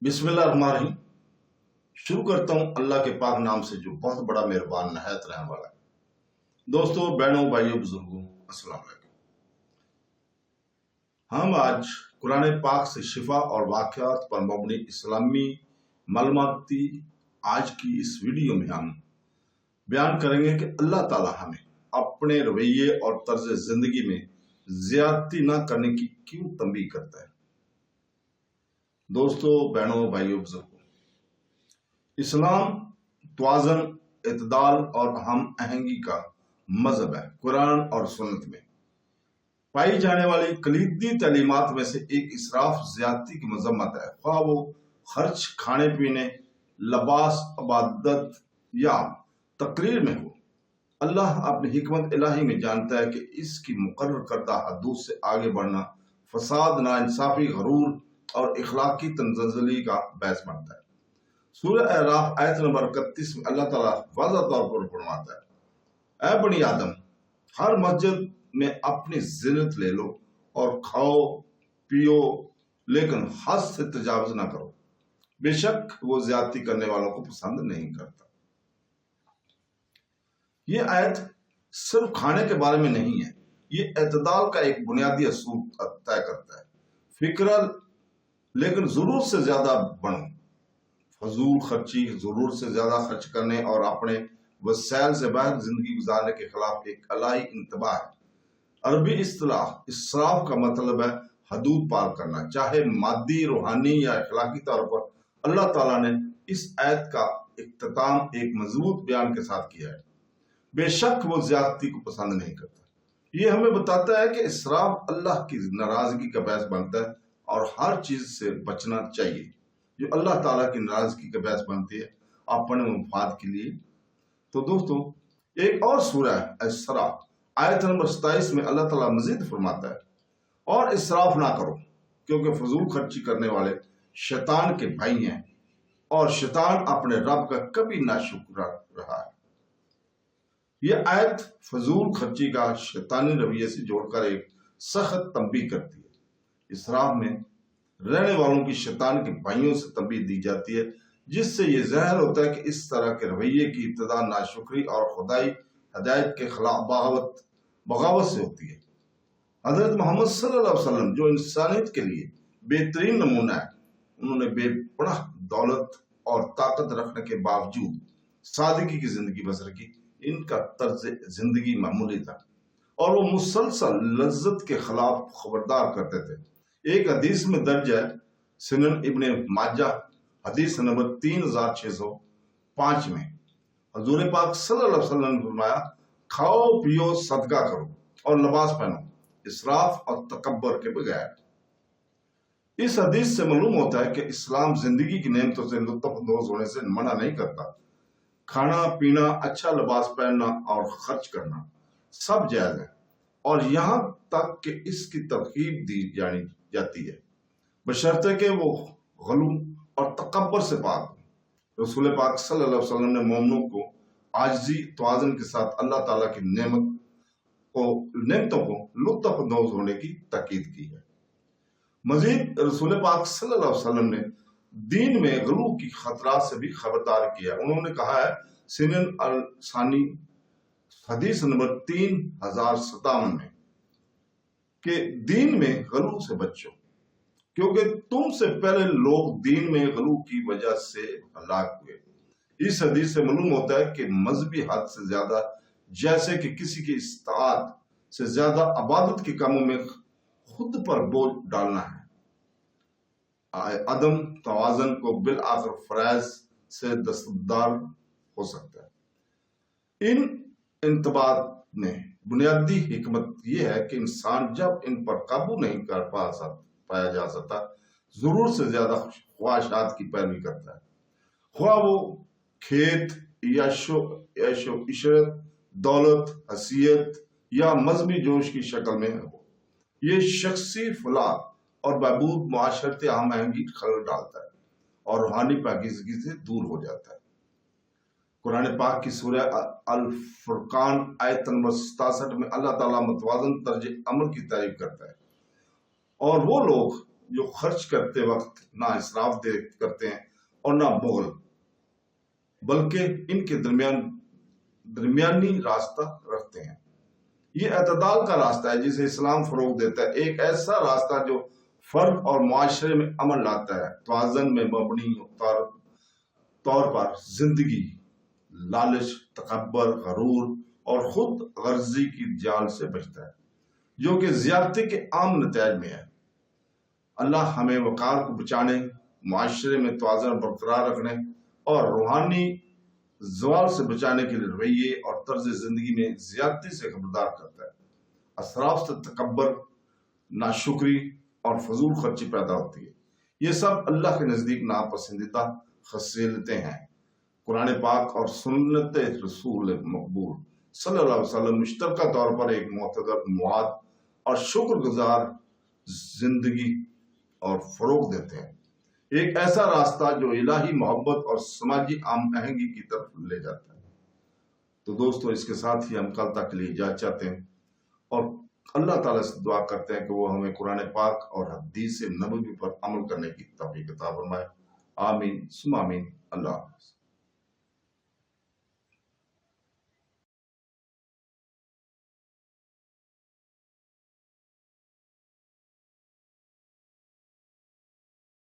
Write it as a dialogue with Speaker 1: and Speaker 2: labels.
Speaker 1: बिस्मिल्लाहिर्रहमानिर्रहीम। शुरू करता हूँ अल्लाह के पाक नाम से जो बहुत बड़ा मेहरबान नहायत रहने वाला है। दोस्तों, बहनों, भाइयों, बुजुर्गों, अस्सलाम वालेकुम। हम आज कुरान पाक से शिफा और वाक़यात पर मबनी इस्लामी मालूमाती आज की इस वीडियो में हम बयान करेंगे कि अल्लाह ताला हमें अपने रवैये और तर्ज जिंदगी में ज्यादती न करने की क्यों तंबीह करता है। दोस्तों, बहनों, भाइयों, बुजुर्गों, इस्लाम तवाज़न, इत्दाल और हम आहंगी का मजहब है। कुरान और सुन्नत में पाई जाने वाली कलीदी तालीमात में से एक इसराफ ज्यादती की मजम्मत है, ख्वाह वो खर्च, खाने पीने, लिबास, इबादत या तकरीर में हो। अल्लाह अपनी हिकमत इलाही में जानता है कि इसकी मुकर्रर करदा हदूद से आगे बढ़ना फसाद, नाइंसाफी, गरूर और इखलाकी तंज़ली का बायस बनता है। सूरह अराफ आयत नंबर 31 में अल्लाह ताला वाज़ह तौर पर फरमाता है, ऐ बनी आदम, हर मस्जिद में अपनी जिन्नत ले लो और खाओ पियो, लेकिन हद से तजावुज ना करो, बेशक वो ज्यादती करने वालों को पसंद नहीं करता। ये आयत सिर्फ खाने के बारे में नहीं है, ये एतदाल का एक बुनियादी असूल तय करता है। फिक्र, लेकिन जरूरत से ज्यादा बनो, फजूल खर्ची, जरूरत से ज्यादा खर्च करने और अपने वसैल से बाहर जिंदगी गुजारने के खिलाफ एक अलाई इंतबाह है। अरबी इस्तिलाह इसराफ का मतलब है हदूद पार करना, चाहे मादी, रूहानी या अखलाकी तौर पर। अल्लाह ताला ने इस आयत का इख्तिताम एक मजबूत बयान के साथ किया है, बेशक वो ज्यादती को पसंद नहीं करता। ये हमें बताता है कि इसराफ अल्लाह की नाराजगी का बायस बनता है और हर चीज से बचना चाहिए जो अल्लाह ताला की नाराजगी का बायस बनती है अपने मुफाद के लिए। तो दोस्तों, एक और सूरह है इसरा, आयत नंबर 27 में अल्लाह ताला मजीद फरमाता है, और इसराफ ना करो क्योंकि फजूल खर्ची करने वाले शैतान के भाई हैं और शैतान अपने रब का कभी नाशुक्र रहा है। यह आयत फजूल खर्ची का शैतानी रवैये से जोड़कर एक सख्त तंबीह करती है। इसराफ में रहने वालों की शैतान के भाइयों से तंबीह दी जाती है, जिससे ये ज़ाहिर होता है कि इस तरह के रवैये की इब्तिदा नाशुक्री और खुदाई हदायत के खिलाफ बगावत से होती है। हजरत मोहम्मद सल्लल्लाहु अलैहि वसल्लम जो इंसानियत के लिए बेहतरीन नमूना है, उन्होंने बेपनाह दौलत और ताकत रखने के बावजूद सादगी की जिंदगी बसर की। इनका तर्ज जिंदगी मामूली था और वो मुसलसल लज्जत के खिलाफ खबरदार करते थे। एक हदीस में दर्ज है, सुनन इब्ने माजा हदीस नंबर 3605 में हजूर पाक सल्लल्लाहु अलैहि वसल्लम ने फरमाया, खाओ पियो, सदका करो और लिबास पहनो, इसराफ और तकब्बर के बगैर। इस हदीस से मालूम होता है कि इस्लाम जिंदगी की नेमतों से लुत्फानंदोज होने से मना नहीं करता। खाना पीना, अच्छा लिबास पहनना और खर्च करना सब जायज है और यहाँ तक कि इसकी तरकीब दी जाती है, बशर्ते कि वो गलू और तकब्बर से पाक हो। रसूल पाक सल्लल्लाहु अलैहि वसल्लम ने मोमिनों को आजिज़ी तवाज़ुन के साथ अल्लाह ताला की नेमतों को लुत्फानंदोज होने की ताकीद की है। मजीद रसूल पाक सल्लल्लाहु अलैहि वसल्लम ने दीन में गलू की खतरात से भी खबरदार किया। उन्होंने कहा है, सुनन अल सानी हदीस नंबर 3057 में, कि दीन में गलू से बचो क्योंकि तुमसे पहले लोग दीन में गलू की वजह से हलाक हुए। इस हदीस से मालूम होता है कि मजहबी हद से ज्यादा, जैसे कि किसी की इस्ताअत से ज्यादा इबादत के कामों में खुद पर बोझ डालना है, अदम तवाज़न को बिल आखिर फराइज से दस्तबरदार हो सकता है। इन इंतबात में बुनियादी हिकमत यह है कि इंसान जब इन पर काबू नहीं कर पाया जा सकता, जरूर से ज्यादा ख्वाहिशात की पैरवी करता है, ख्वाह वो खेत, यशो इशरत, दौलत, हसीयत या मजहबी जोश की शक्ल में हो। ये शख्सी फलाह और बहबूद मुआशरती हम आहंगी खलल डालता है और रूहानी पाकीज़गी से दूर हो जाता है। कुरान पाक की सूरह अल फुरकान आयत नंबर 67 में अल्लाह ताला मुतवाज़न तर्ज अमल की तारीफ करता है, और वो लोग جو خرچ کرتے وقت نہ اسراف کرتے ہیں اور نہ بغل، بلکہ ان کے درمیانی راستہ رکھتے ہیں۔ یہ اعتدال کا راستہ ہے جسے اسلام فروغ دیتا ہے، ایک ایسا راستہ جو فرد اور معاشرے میں امن لاتا ہے، توازن میں مبنی طور پر زندگی لالچ، تکبر، غرور اور خود غرضی کی جال سے بچتا ہے جو کہ زیادتی کے عام نتائج میں ہے۔ اللہ ہمیں وقار کو بچانے، معاشرے میں توازن برقرار رکھنے اور روحانی زوال سے بچانے کے لیے رویے اور طرز زندگی میں زیادتی سے خبردار کرتا ہے۔ اسراف سے تکبر، ناشکری اور فضول خرچی پیدا ہوتی ہے۔ یہ سب اللہ کے نزدیک ناپسندیدہ خصلتیں ہیں۔ قرآن پاک اور سنت رسول مقبول صلی اللہ علیہ وسلم مشترکہ طور پر ایک معتدل، معاد اور شکر گزار زندگی اور فروغ دیتے ہیں، ایک ایسا راستہ جو الہی محبت اور سماجی ہم آہنگی کی طرف لے جاتا ہے۔ تو دوستو، اس کے ساتھ ہی ہم کل تک کے لیے اجازت چاہتے ہیں اور اللہ تعالیٰ سے دعا کرتے ہیں کہ وہ ہمیں قرآن پاک اور حدیث نبوی پر عمل کرنے کی توفیق عطا فرمائے۔ آمین ثم آمین۔ اللہ حافظ۔